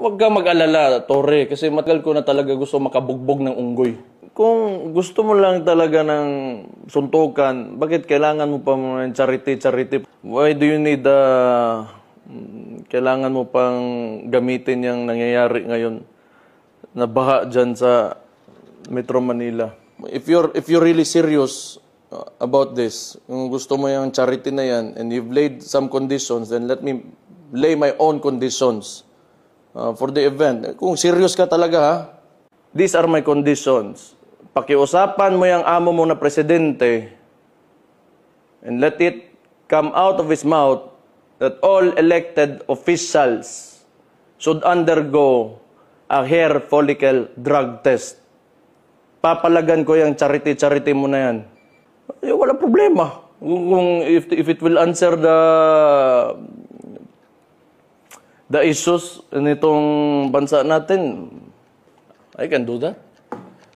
Huwag ka mag-alala, Torre, kasi matagal ko na talaga gusto makabugbog ng unggoy. Kung gusto mo lang talaga ng suntukan, bakit kailangan mo pa ng charity? Why do you need kailangan mo pang gamitin yung nangyayari ngayon na baha dyan sa Metro Manila? If you're really serious about this, kung gusto mo yung charity na yan, and you've laid some conditions, then let me lay my own conditions for the event. Kung serious ka talaga, ha? These are my conditions. Pakiusapan mo yung amo mo na presidente and let it come out of his mouth that all elected officials should undergo a hair follicle drug test. Papalagan ko yung charity mo na yan. Wala problema. Kung if it will answer the issues nitong bansa natin, I can do that.